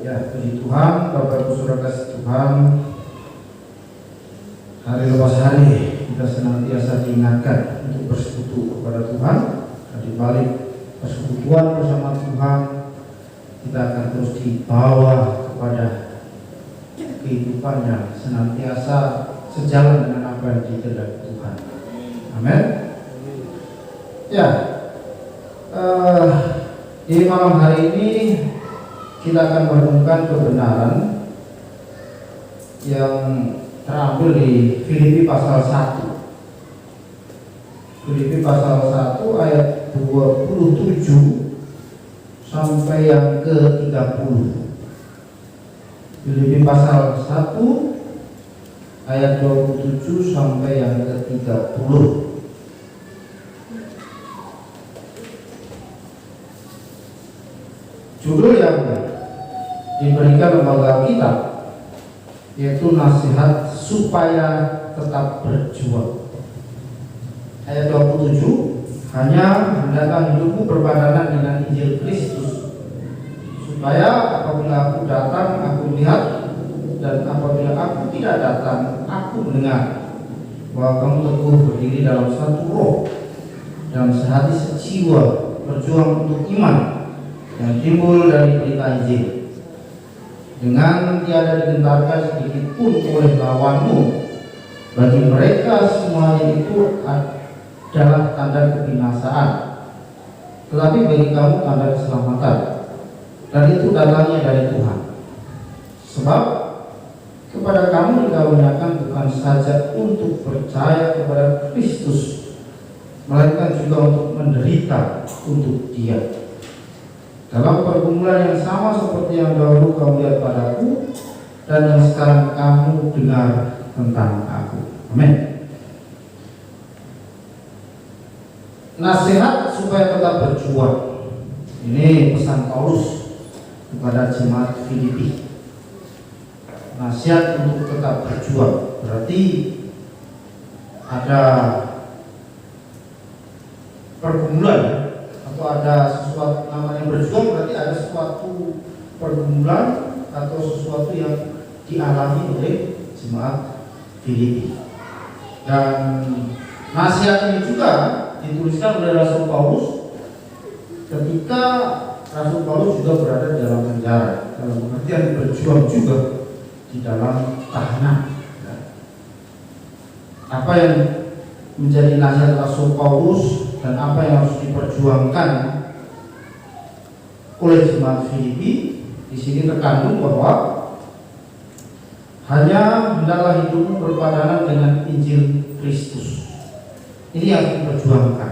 Ya, puji Tuhan, Bapak Ibu Saudara kasih Tuhan. Hari lepas hari kita senantiasa diingatkan untuk bersekutu kepada Tuhan. Dan di balik persekutuan bersama Tuhan, kita akan terus dibawa kepada kehidupan yang senantiasa sejalan dengan apa yang dikehendaki Tuhan. Amin. Ya, di malam hari ini kita akan merenungkan kebenaran yang terambil di Filipi pasal 1. Filipi pasal 1 ayat 27 sampai yang ke-30. Filipi pasal 1 ayat 27 sampai yang ke-30. Judul yang diberikan lembaga Alkitab yaitu nasihat supaya tetap berjuang. Ayat 27, hanya hendaklah hidupmu berpadanan dengan Injil Kristus, supaya apabila aku datang aku melihat, dan apabila aku tidak datang aku mendengar, bahwa kamu teguh berdiri dalam satu roh dan sehati sejiwa berjuang untuk iman yang timbul dari berita Injil, dengan tiada digentarkan sedikit pun oleh lawanmu. Bagi mereka semuanya itu adalah tanda kebinasaan, tetapi bagi kamu tanda keselamatan, dan itu datangnya dari Tuhan. Sebab kepada kamu dikaruniakan bukan saja untuk percaya kepada Kristus, melainkan juga untuk menderita untuk Dia, dalam pergumulan yang sama seperti yang dahulu kamu lihat padaku dan yang sekarang kamu dengar tentang aku. Amin. Nasihat supaya tetap berjuang. Ini pesan Paulus kepada jemaat Filipi. Nasihat untuk tetap berjuang. Berarti ada pergumulan, atau ada sesuatu namanya berjuang, berarti ada suatu pergumulan atau sesuatu yang dialami oleh jemaat Filipi. Dan nasihat ini juga dituliskan oleh Rasul Paulus ketika Rasul Paulus juga berada di dalam penjara, dalam pengertian berjuang juga di dalam tahanan. Apa yang menjadi nasihat Rasul Paulus dan apa yang harus diperjuangkan oleh jemaat Filipi, di sini terkandung bahwa hanya hendaklah hidupmu berpadanan dengan Injil Kristus. Ini yang diperjuangkan.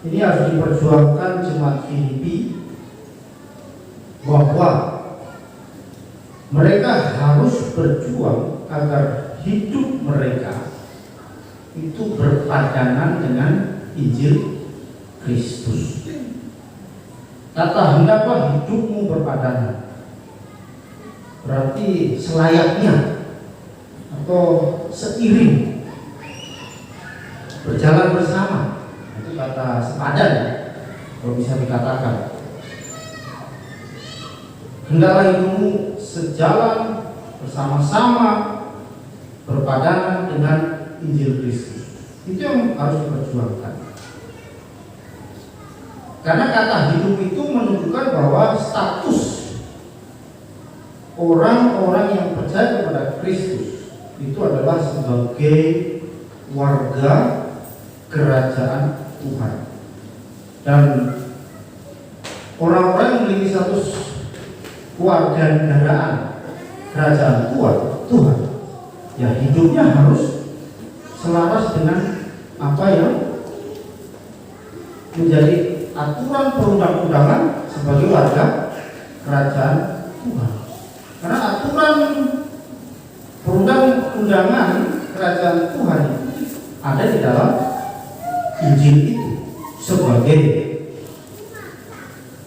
Ini harus diperjuangkan jemaat Filipi, bahwa mereka harus berjuang agar hidup mereka itu berpadanan dengan Injil Kristus. Kata hendaklah hidupmu berpadanan berarti selayaknya atau seiring, berjalan bersama. Itu kata sepadan, kalau bisa dikatakan. Hendaklah hidupmu sejalan bersama-sama, berpadanan dengan Injil Kristus. Itu yang harus diperjuangkan. Karena kata hidup itu menunjukkan bahwa status orang-orang yang percaya kepada Kristus itu adalah sebagai warga kerajaan Tuhan. Dan orang-orang yang memiliki status kewarganegaraan kerajaan Tuhan, ya hidupnya harus selaras dengan apa yang menjadi aturan perundang-undangan sebagai warga kerajaan Tuhan. Karena aturan perundang-undangan kerajaan Tuhan ada di dalam Injil itu sebagai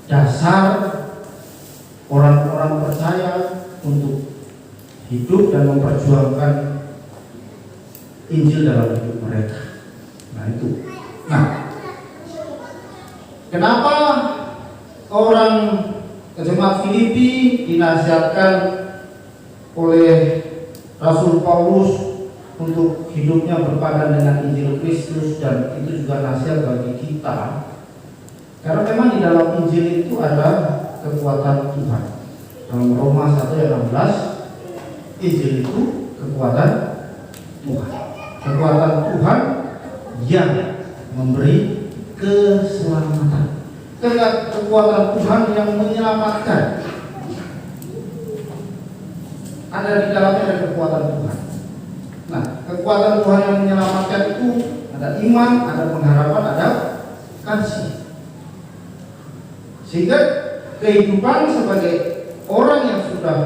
dasar orang-orang percaya untuk hidup dan memperjuangkan Injil dalam hidup mereka. Nah itu. Nah, kenapa orang jemaat Filipi di dinasihatkan oleh Rasul Paulus untuk hidupnya berpadan dengan Injil Kristus, dan itu juga nasihat bagi kita. Karena memang di dalam Injil itu ada kekuatan Tuhan. Dalam Roma 1 ayat 16, Injil itu kekuatan Tuhan. Kekuatan Tuhan yang memberi keselamatan. Kekuatan Tuhan yang menyelamatkan. Ada di dalamnya ada kekuatan Tuhan. Nah, kekuatan Tuhan yang menyelamatkan itu ada iman, ada pengharapan, ada kasih. Sehingga kehidupan sebagai orang yang sudah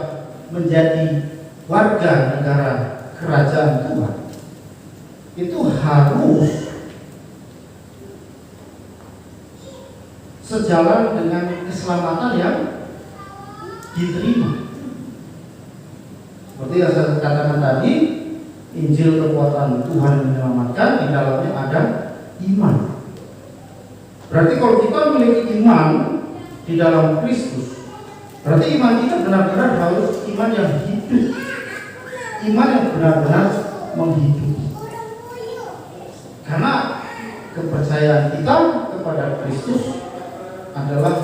menjadi warga negara kerajaan Tuhan itu harus sejalan dengan keselamatan yang diterima. Seperti yang saya katakan tadi, Injil kekuatan Tuhan menyelamatkan, di dalamnya ada iman. Berarti kalau kita memiliki iman di dalam Kristus, berarti iman kita benar-benar harus iman yang hidup, iman yang benar-benar menghidupi. Karena kepercayaan kita kepada Kristus adalah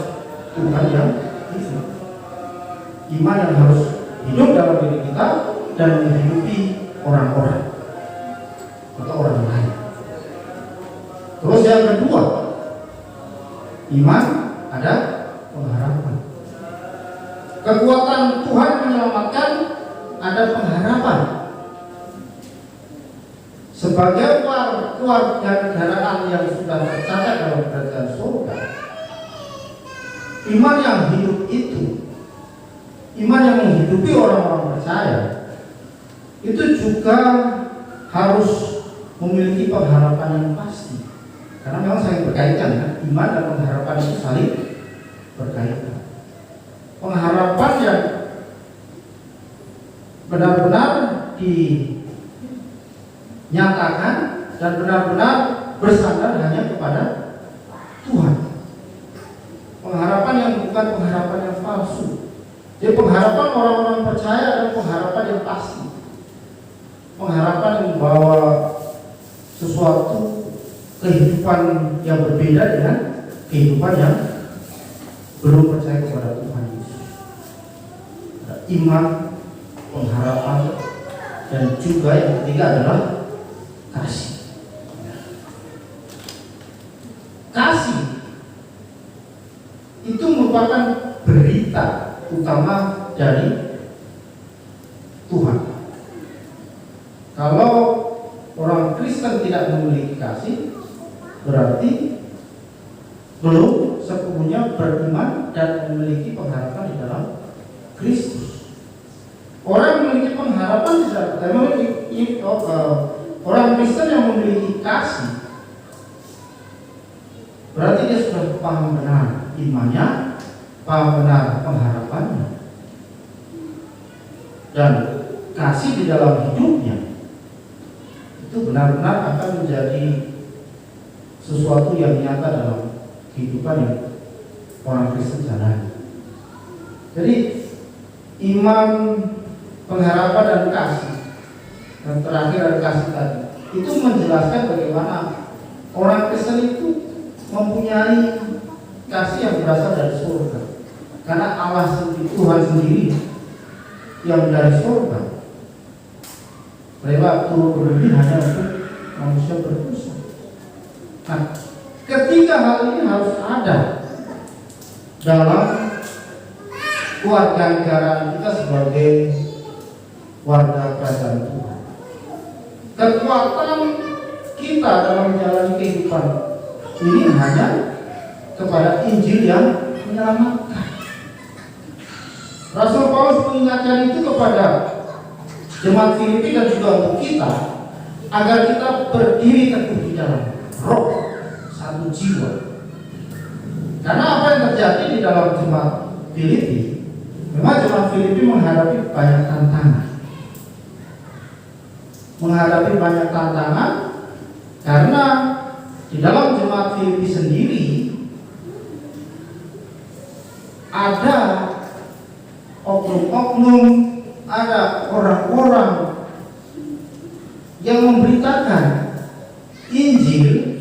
Tuhan yang hidup. Iman yang harus hidup dalam diri kita dan menghidupi orang-orang atau orang lain. Terus yang kedua, iman ada pengharapan. Kekuatan Tuhan menyelamatkan, ada pengharapan. Sebagai keluarga negaraan yang sudah tercatat dalam kerajaan surga, iman yang hidup itu, iman yang menghidupi orang-orang percaya, itu juga harus memiliki pengharapan yang pasti. Karena memang saling berkaitan, kan? Iman dan pengharapan itu saling berkaitan. Pengharapan yang benar-benar dinyatakan dan benar-benar bersandar hanya kepada Tuhan. Pengharapan yang bukan pengharapan yang palsu. Jadi pengharapan orang-orang percaya adalah pengharapan yang pasti. Pengharapan yang membawa sesuatu kehidupan yang berbeda dengan kehidupan yang belum percaya kepada Tuhan Yesus. Iman, pengharapan, dan juga yang ketiga adalah kasih. Kasih itu merupakan berita utama dari Tuhan. Kalau orang Kristen tidak memiliki kasih, berarti belum sepenuhnya beriman dan memiliki pengharapan di dalam Kristus. Orang yang memiliki pengharapan orang Kristen yang memiliki kasih, berarti dia sudah paham benar imannya, paham benar pengharapannya, dan kasih di dalam hidupnya itu benar-benar akan menjadi sesuatu yang nyata dalam kehidupan yang orang Kristen jalani. Jadi iman, pengharapan, dan kasih, dan terakhir ada kasih tadi, itu menjelaskan bagaimana orang Kristen itu mempunyai kasih yang berasal dari surga. Karena Allah sendiri, Tuhan sendiri yang dari surga rela turun ke bumi hanya untuk manusia berdosa. Nah, ketiga hal ini harus ada dalam keluarga negaraan kita sebagai warga kerajaan Tuhan. Kekuatan kita dalam menjalani kehidupan ini hanya kepada Injil yang menyelamatkan. Rasul Paulus mengingatkan itu kepada jemaat Filipi dan juga untuk kita, agar kita berdiri teguh di dalam roh, satu jiwa. Karena apa yang terjadi di dalam jemaat Filipi, memang jemaat Filipi menghadapi banyak tantangan. Karena di dalam jemaat Filipi sendiri ada oknum-oknum, ada orang-orang yang memberitakan Injil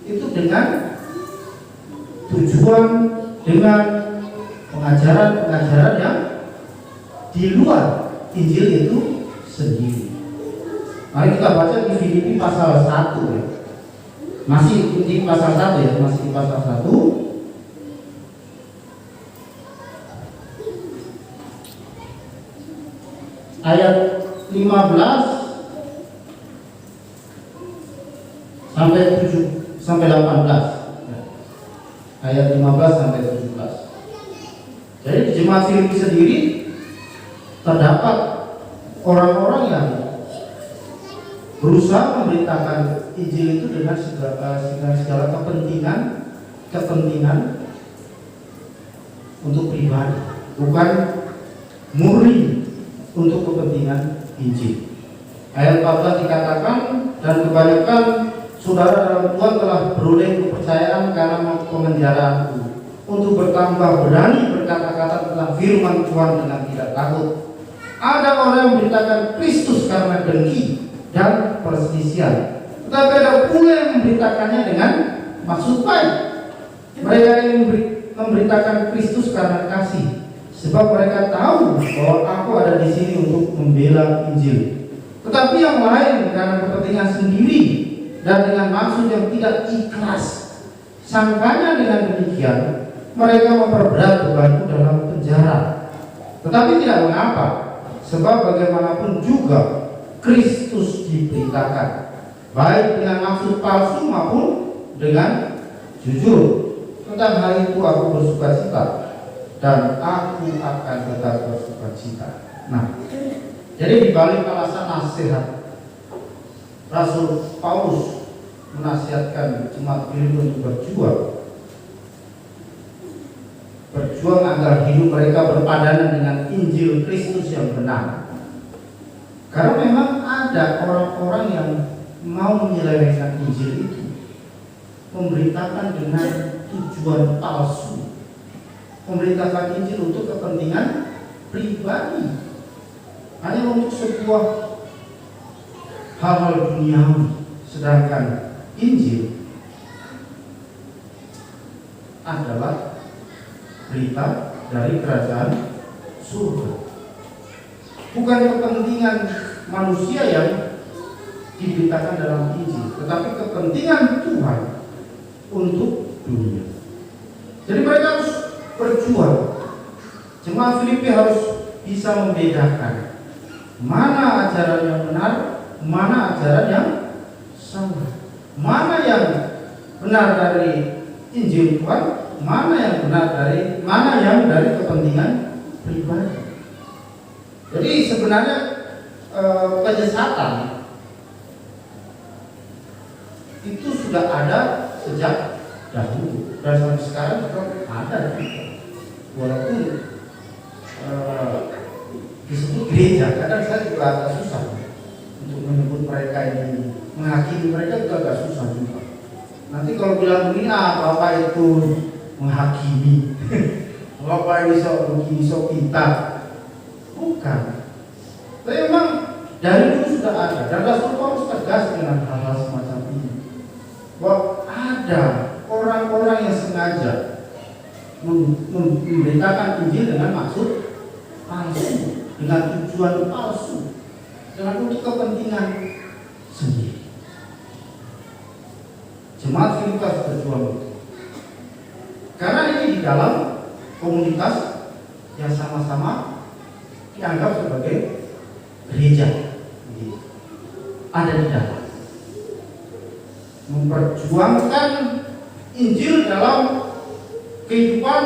itu dengan tujuan, dengan pengajaran-pengajaran yang di luar Injil itu sendiri. Mari kita baca di Filipi pasal 1 ya. Masih di pasal 1 ya, masih di pasal 1. Ayat 15 sampai 7 sampai 18. Ayat 15 sampai 17. Jadi di jemaat Filipi sendiri terdapat orang-orang yang berusaha memberitakan Injil itu dengan segala kepentingan untuk pribadi, bukan murni untuk kepentingan Injil. Ayat 14 dikatakan, dan kebanyakan saudara dalam Tuhan telah beroleh kepercayaan karena pemenjaraanku, untuk bertambah berani berkata-kata tentang firman Tuhan dengan tidak takut. Ada orang yang memberitakan Kristus karena dengki dan perselisihan, tetapi ada pula yang memberitakannya dengan maksud baik. Mereka yang memberitakan Kristus karena kasih, sebab mereka tahu bahwa aku ada di sini untuk membela Injil. Tetapi yang lain karena kepentingan sendiri dan dengan maksud yang tidak ikhlas. Sangkanya dengan demikian mereka memperberat bebanku dalam penjara. Tetapi tidak mengapa, sebab bagaimanapun juga Kristus diberitakan, baik dengan maksud palsu maupun dengan jujur. Tentang hal itu aku bersukacita, dan aku akan tetap bersukacita. Nah, jadi di balik alasan nasihat Rasul Paulus menasihatkan jemaat Filipi untuk berjuang agar hidup mereka berpadanan dengan Injil Kristus yang benar. Karena memang ada orang-orang yang mau menyelewengkan Injil itu, memberitakan dengan tujuan palsu, memberitakan Injil untuk kepentingan pribadi, hanya untuk sebuah hal-hal duniawi. Sedangkan Injil adalah berita dari kerajaan surga, bukan kepentingan manusia yang diberitakan dalam Injil, tetapi kepentingan Tuhan untuk dunia. Jadi mereka harus berjuang. Jemaat Filipi harus bisa membedakan mana ajaran yang benar, mana ajaran yang salah, mana yang benar dari Injil Tuhan, mana yang dari kepentingan pribadi. Jadi sebenarnya penyesatan itu sudah ada sejak dahulu dan sampai sekarang tetap ada juga. Walaupun disebut gereja, kadang saya juga agak susah untuk menyebut mereka ini, menghakimi mereka juga agak susah juga. Nanti kalau bilang begini, Bapak itu menghakimi, Bapak ini sok pintar, bukan. Tapi memang dari dulu sudah ada, dan Rasul Paulus tegas dengan hal-hal semacam ini, bahwa ada orang-orang yang sengaja memberitakan Injil dengan maksud palsu, dengan tujuan palsu, dengan untuk kepentingan sendiri. Jemaat Filipi harus berjuang itu, karena ini di dalam komunitas yang sama-sama dianggap sebagai gereja, ada di dalam memperjuangkan Injil dalam kehidupan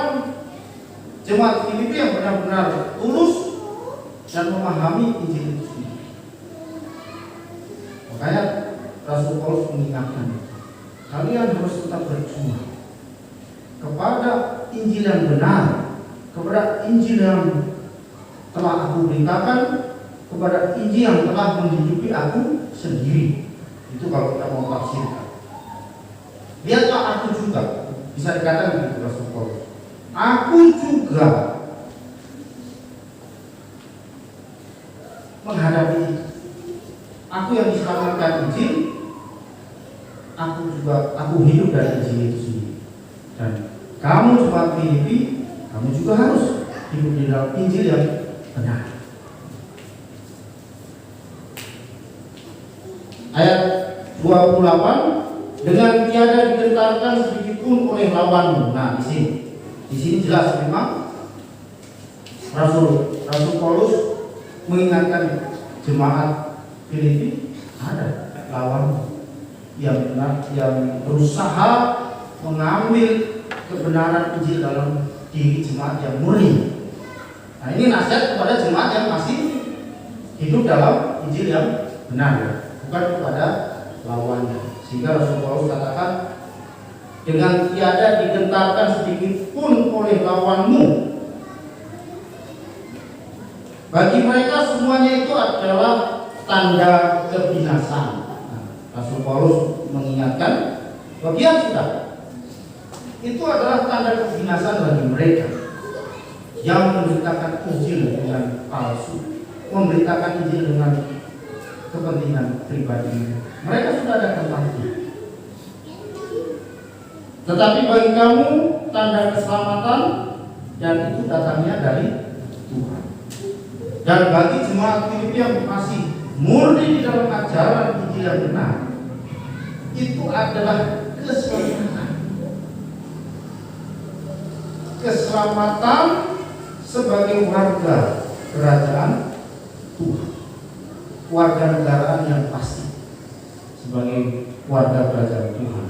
jemaat Filipi yang benar-benar tulus dan memahami Injil itu sendiri. Makanya Rasul Paulus mengingatkan, kalian harus tetap berjuang kepada Injil yang benar, kepada Injil yang telah aku beritakan, kepada Injil yang telah menghidupi aku sendiri. Itu kalau kita mau tafsirkan. Lihatlah aku juga, bisa dikatakan begitu Rasul Paulus. Aku juga menghadapi itu. Aku yang diselamatkan Injil, aku hidup dari Injil itu sendiri. Dan kamu jemaat Filipi, kamu juga harus hidup di dalam Injil yang benar. Ayat 28, dengan tiada digentarkan sedikit pun oleh lawanmu. Nah, di sini jelas memang Rasul Paulus mengingatkan jemaat Filipi ada lawan yang benar, yang berusaha mengambil kebenaran Injil dalam diri jemaat yang murni. Nah, ini nasihat kepada jemaat yang masih hidup dalam Injil yang benar, bukan kepada lawannya. Sehingga Rasul Paulus katakan, dengan tiada digentarkan sedikit pun oleh lawanmu. Bagi mereka semuanya itu adalah tanda kebinasaan. Nah, Rasul Paulus mengingatkan, bagian sudah, itu adalah tanda kebinasaan bagi mereka yang memberitakan Injil dengan palsu, memberitakan Injil dengan kepentingan pribadi. Mereka sudah ada tempatnya. Tetapi bagi kamu tanda keselamatan, dan itu datangnya dari Tuhan. Dan bagi jemaat Filipi yang masih murni di dalam ajaran Injil yang benar, itu adalah keselamatan. Keselamatan sebagai warga kerajaan Tuhan, warga negaraan yang pasti sebagai warga kerajaan Tuhan.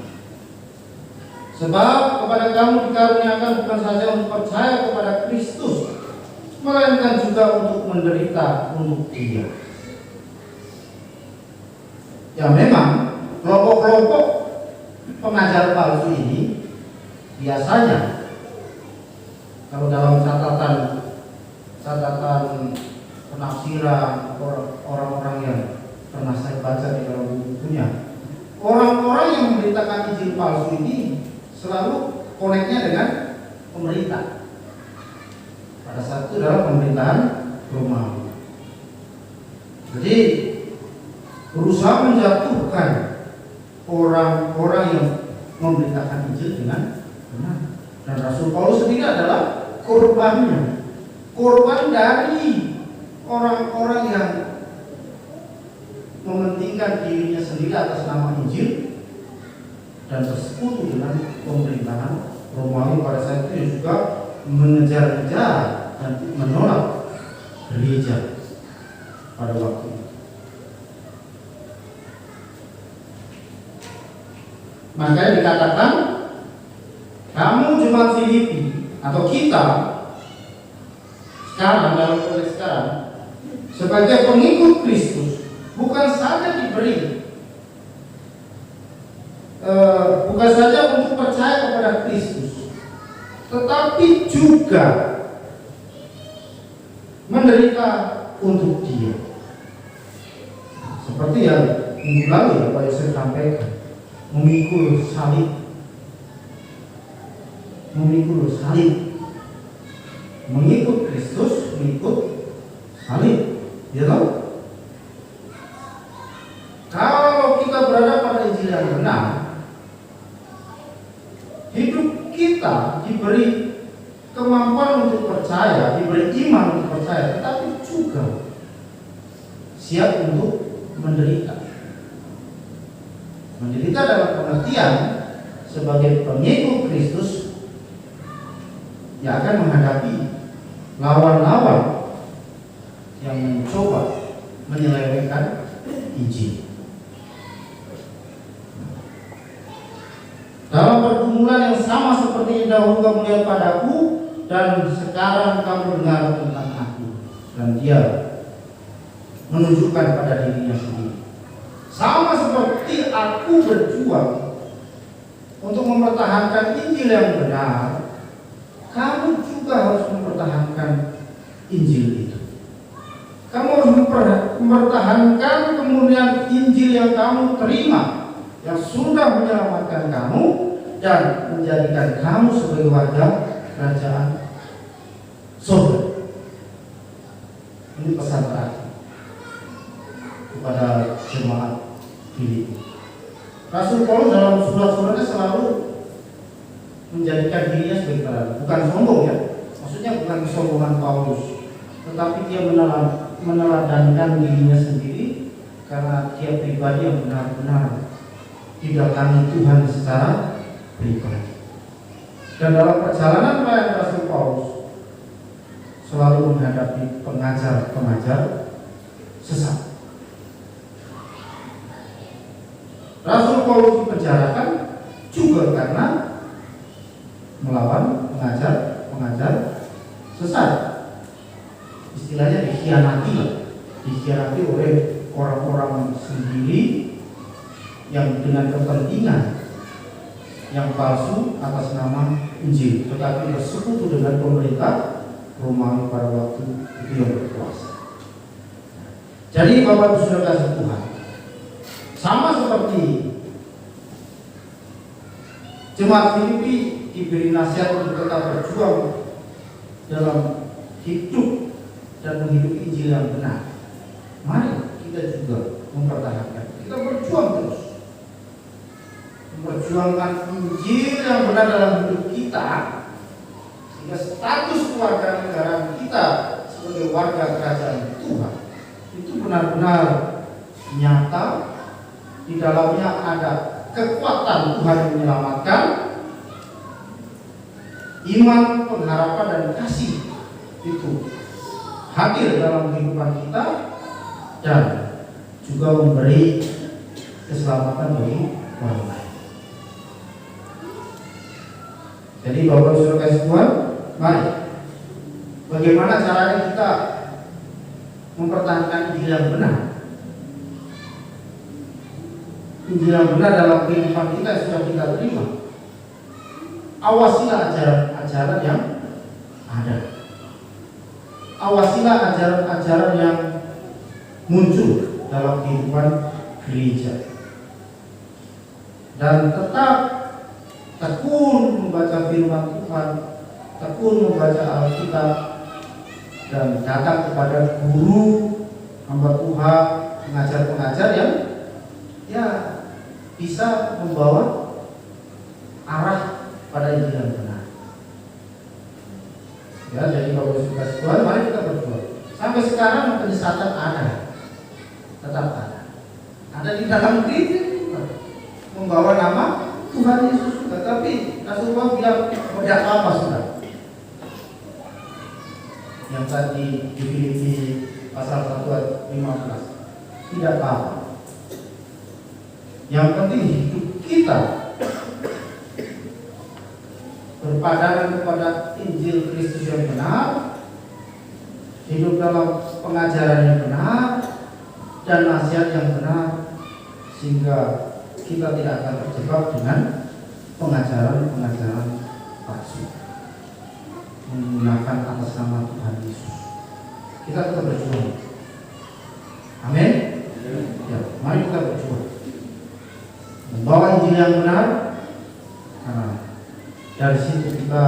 Sebab kepada kamu dikaruniakan bukan saja untuk percaya kepada Kristus, melainkan juga untuk menderita untuk Dia. Ya, memang kelompok-kelompok pengajar palsu ini biasanya, kalau dalam catatan penafsiran orang-orang yang pernah saya baca di dalam bukunya, orang-orang yang memberitakan Injil palsu ini selalu koneknya dengan pemerintah. Pada saat itu adalah pemerintahan Romawi. Jadi berusaha menjatuhkan orang-orang yang memberitakan Injil dengan benar. Dan Rasul Paulus sendiri adalah korbannya, korban dari orang-orang yang mementingkan dirinya sendiri atas nama Injil dan bersekutu dengan pemerintahan Romawi pada saat itu, juga mengejar-ngejar dan menolak gereja pada waktu itu. Makanya dikatakan, kamu jemaat Filipi atau kita sekarang, dalam konteks sekarang, sebagai pengikut Kristus, bukan saja diberi bukan saja untuk percaya kepada Kristus, tetapi juga menderita untuk Dia. Seperti yang minggu lalu ya Pak Yosef sampaikan, memikul salib, mengikut Kristus, mengikut salib, ya tahu? Kalau kita berada pada Injil yang benar, hidup kita diberi kemampuan untuk percaya, diberi iman untuk percaya, tetapi juga siap untuk menderita. Menderita dalam pengertian sebagai pengikut Kristus yang akan menghadapi lawan-lawan yang mencoba menyelewengkan Injil. Dalam pergumulan yang sama seperti yang dahulu kamu lihat padaku, dan sekarang kamu dengar tentang aku. Dan dia menunjukkan pada dirinya sendiri. Sama seperti aku berjuang untuk mempertahankan Injil yang benar, kamu juga harus mempertahankan Injil itu. Kamu harus mempertahankan kemuliaan Injil yang kamu terima, yang sudah menyelamatkan kamu dan menjadikan kamu sebagai warga kerajaan surga. Ini pesan terakhir. kepada jemaat Filipi. Rasul Paulus dalam surat-suratnya selalu menjadikan dirinya sebagai teladan, bukan sombong ya. Maksudnya bukan kesombongan Paulus, tetapi dia meneladankan dirinya sendiri karena dia pribadi yang benar-benar didatangi Tuhan secara pribadi. Dan dalam perjalanan pelayanan Rasul Paulus selalu menghadapi pengajar-pengajar sesat. Rasul Paulus dipenjarakan juga karena melawan pengajar sesat. Istilahnya dikhianati oleh orang-orang sendiri yang dengan kepentingan yang palsu atas nama Injil, tetapi bersekutu dengan pemerintah Romawi pada waktu itu yang berkuasa. Jadi Bapak Ibu Saudara kasih Tuhan, sama seperti jemaat Filipi diberi nasihat untuk tetap berjuang dalam hidup dan menghidupi Injil yang benar. Mari kita juga mempertahankan, kita berjuang terus memperjuangkan Injil yang benar dalam hidup kita, sehingga status keluarga negara kita sebagai warga kerajaan Tuhan itu benar-benar nyata. Di dalamnya ada kekuatan Tuhan yang menyelamatkan, iman, pengharapan dan kasih itu hadir dalam kehidupan kita dan juga memberi keselamatan bagi orang lain. Jadi Bapak Saudara kasih Tuhan, mari bagaimana caranya kita mempertahankan Injil yang benar. Injil yang benar dalam kehidupan kita yang sudah kita terima. Awasilah ajaran-ajaran yang ada. Awasilah ajaran-ajaran yang muncul dalam kehidupan gereja. Dan tetap tekun membaca firman Tuhan, tekun membaca Alkitab, dan datang kepada guru, hamba Tuhan, pengajar-pengajar yang bisa membawa arah pada Injil yang benar. Ya, jadi kalau suka Tuhan, mari kita berjuang. Sampai sekarang penyesatan ada, tetap ada di dalam diri membawa nama Tuhan Yesus. Tetapi Rasulullah bilang tidak apa sudah. Yang tadi di Filipi pasal 1 ayat 15, tidak apa-apa. Yang penting hidup kita berpadanan kepada Injil Kristus yang benar, hidup dalam pengajaran yang benar dan nasihat yang benar, sehingga kita tidak akan terjebak dengan pengajaran-pengajaran palsu menggunakan atas nama Tuhan Yesus. Kita tetap berjuang. Amin. Ya, mari kita berjuang membawa Injil yang benar, karena dari situ kita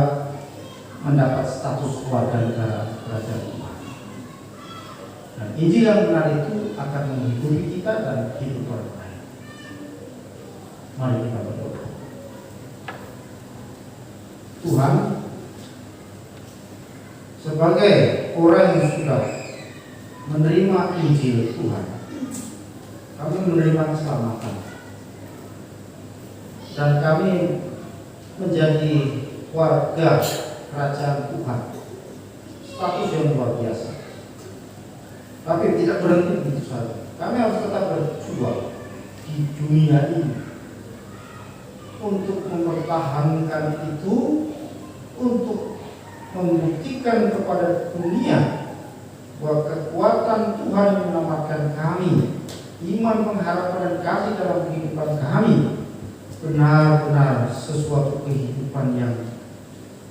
mendapat status warga negara kerajaan Tuhan. Dan Injil yang benar itu akan menghidupi kita dan hidup orang lain. Mari kita berdoa. Tuhan, sebagai orang yang sudah menerima Injil Tuhan, kami menerima keselamatan dan kami menjadi warga kerajaan Tuhan, status yang luar biasa. Tapi tidak berhenti begitu saja. Kami harus tetap berjuang di dunia ini untuk mempertahankan itu, untuk membuktikan kepada dunia bahwa kekuatan Tuhan yang menyelamatkan kami, iman, pengharapan dan kasih dalam kehidupan kami benar-benar sesuatu kehidupan yang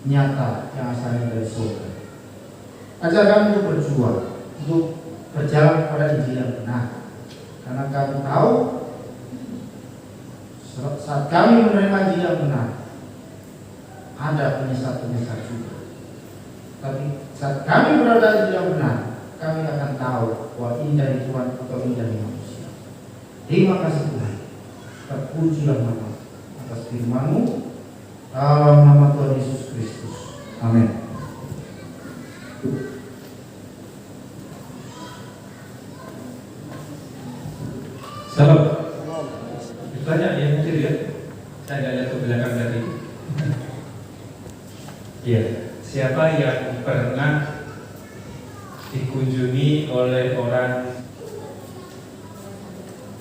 nyata yang asalnya dari surga. Ajar kami untuk berjuang, untuk berjalan pada Injil yang benar, karena kami tahu saat kami menerima Injil yang benar ada penyesat-penyesat juga. Tapi saat kami berada di Injil yang benar, kami akan tahu bahwa ini dari Tuhan atau ini dari manusia. Terima kasih Tuhan. Terpujilah nama atas firman-Mu dalam nama Tuhan Yesus Kristus. Amin. Salam. Banyak yang mungkin ya. Saya nggak lihat ke belakang tadi. Ya, siapa yang pernah dikunjungi oleh orang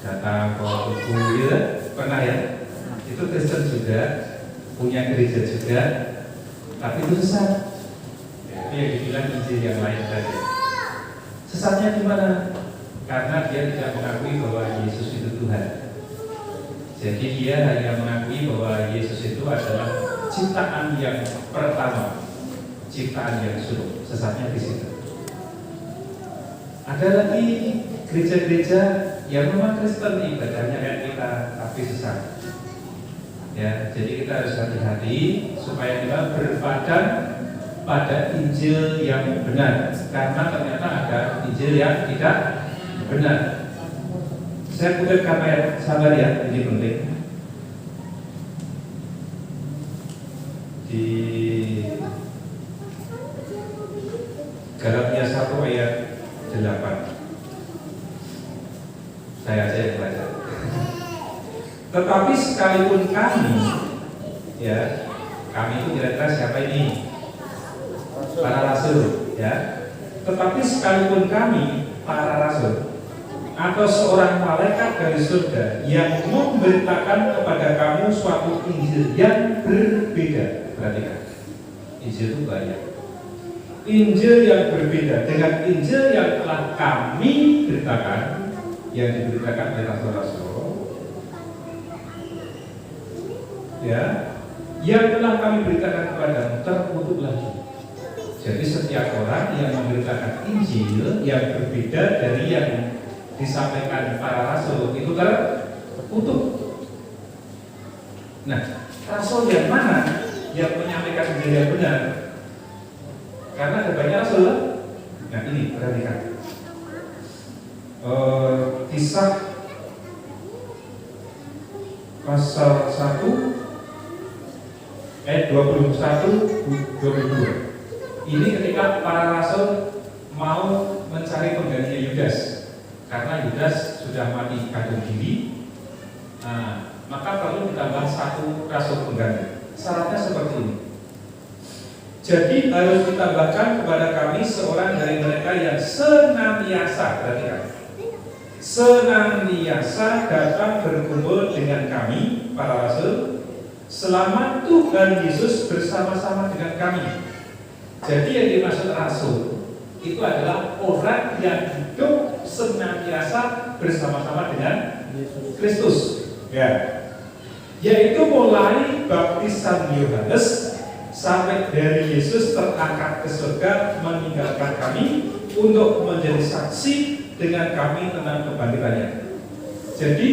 datang ke buku ya? Pernah ya? Itu Kristen juga, punya gereja juga, tapi itu sesat. Itu yang dibilang Injil yang lain tadi. Sesatnya di mana? Karena dia tidak mengakui bahwa Yesus itu Tuhan. Jadi dia hanya mengakui bahwa Yesus itu adalah ciptaan yang pertama, ciptaan yang sulung. Sesatnya di situ. Ada lagi gereja-gereja yang memang Kristen, ibadahnya kayak kita, tapi sesat. Ya, jadi kita harus hati-hati supaya kita berpadan pada Injil yang benar, karena ternyata ada Injil yang tidak benar. Saya kutip KPR, sabar ya, ini penting. Di Galatia 1 ayat 8. Saya aja yang baca. Tetapi sekalipun kami, ya, kami itu kira-kira siapa ini? Para rasul, ya. Tetapi sekalipun kami, para rasul, atau seorang malaikat dari surga yang memberitakan kepada kamu suatu Injil yang berbeda. Perhatikan, Injil itu banyak. Injil yang berbeda dengan Injil yang telah kami beritakan, yang diberitakan oleh rasul-rasul, ya, yang telah kami beritakan kepadamu, terkutuk lagi. Jadi setiap orang yang memberitakan Injil yang berbeda dari yang disampaikan para rasul itu terkutuk. Nah, rasul yang mana yang menyampaikan Injil yang benar? Karena ada banyak rasul. Nah ini perhatikan. Kisah pasal 1 ayat 21-22. Ini ketika para rasul mau mencari penggantinya Yudas, karena Yudas sudah mati gantung diri. Nah, maka perlu ditambah satu rasul pengganti. Syaratnya seperti ini. Jadi harus ditambahkan kepada kami seorang dari mereka yang senantiasa, perhatikan, senantiasa datang berkumpul dengan kami para rasul selama Tuhan Yesus bersama-sama dengan kami. Jadi yang dimaksud rasul itu adalah orang yang hidup senantiasa bersama-sama dengan Kristus, ya, yaitu mulai baptisan Yohanes sampai dari Yesus terangkat ke surga meninggalkan kami untuk menjadi saksi dengan kami tentang kebangkitannya. Jadi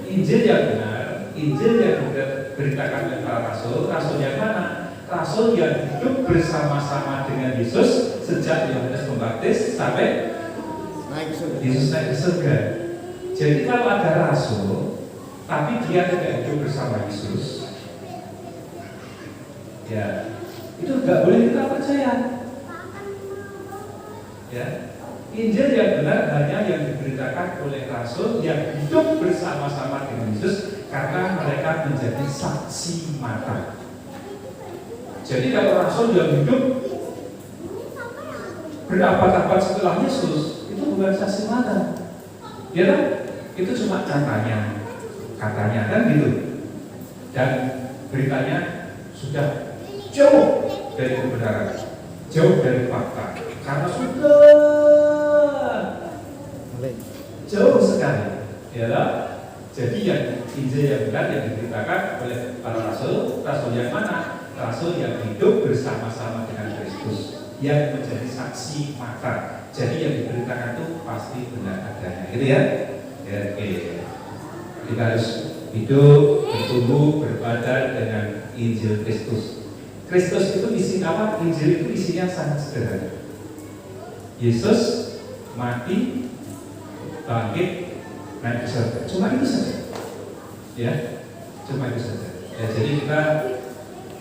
Injil yang benar, Injil yang diberitakan oleh para rasul, rasul yang mana? Rasul yang hidup bersama-sama dengan Yesus sejak Yohanes Pembaptis sampai Yesus naik ke surga. Jadi kalau ada rasul tapi dia tidak hidup bersama Yesus, ya, itu nggak boleh kita percaya. Ya, Injil yang benar hanya yang diberitakan oleh rasul yang hidup bersama-sama dengan Yesus, karena mereka menjadi saksi mata. Jadi kalau rasul yang hidup berabad-abad setelah Yesus, itu bukan saksi mata, ya kan? Itu cuma katanya kan gitu. Dan beritanya sudah jauh dari kebenaran, jauh dari fakta, karena sudah jauh sekali, ya. Jadi yang Injil yang benar yang diberitakan oleh para rasul, rasul yang mana? Rasul yang hidup bersama-sama dengan Kristus, yang menjadi saksi mata. Jadi yang diberitakan itu pasti benar adanya, gitu ya. Ya, oke. Kita harus hidup, bertumbuh, berbadan dengan Injil Kristus. Kristus itu isi apa? Injil itu isinya sangat sederhana. Yesus mati, bangkit, naik ke surga. Cuma itu saja. Ya, cuma itu saja. Ya, jadi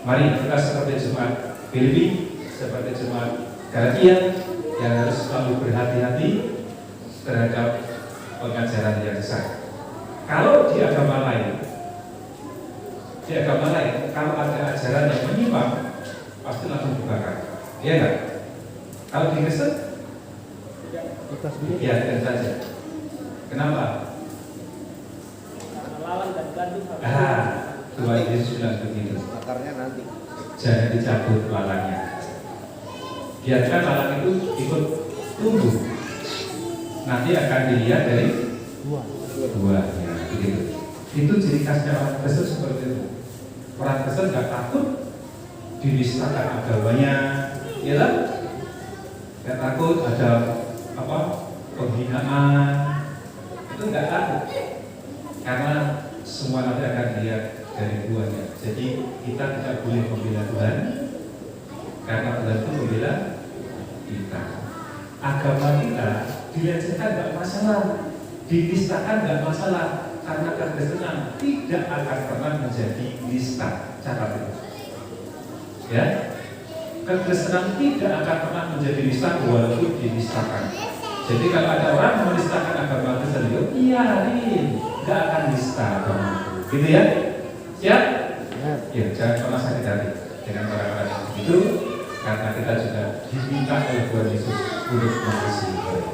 mari kita seperti jemaat Filipi, seperti jemaat Galatia yang harus selalu berhati-hati terhadap pengajaran yang besar. Kalau di agama lain, kalau ada ajaran yang menyimpang, pasti langsung dibakar. Iya enggak? Kalau di Kristen, biarkan saja. Kenapa? Lawan dan gandum. Tuhan Yesus bilang begitu. Bakarnya nanti. Jangan dicabut lalangnya. Biarkan lalang itu ikut tumbuh. Nanti akan dilihat dari buahnya. Begitu. Itu ciri khasnya orang Kristen seperti itu. Orang Kristen nggak takut dinistakan agamanya, ya kan? Nggak takut ada penghinaan, itu nggak takut, karena semua nanti akan dilihat dari buahnya. Jadi kita tidak boleh membela Tuhan, karena Tuhan itu membela kita. Agama kita dilecehkan nggak masalah, dinistakan nggak masalah. Karena kekristenan tidak akan pernah menjadi nista, catat itu. Ya, kekristenan tidak akan pernah menjadi nista walaupun dinistakan. Jadi kalau ada orang menistakan agama Kristen itu, nggak akan nista agama itu. Gitu ya? Siap? Ya, jangan pernah sakit hati dengan orang-orang yang begitu, karena kita juga diminta oleh Tuhan Yesus untuk mengasihi mereka.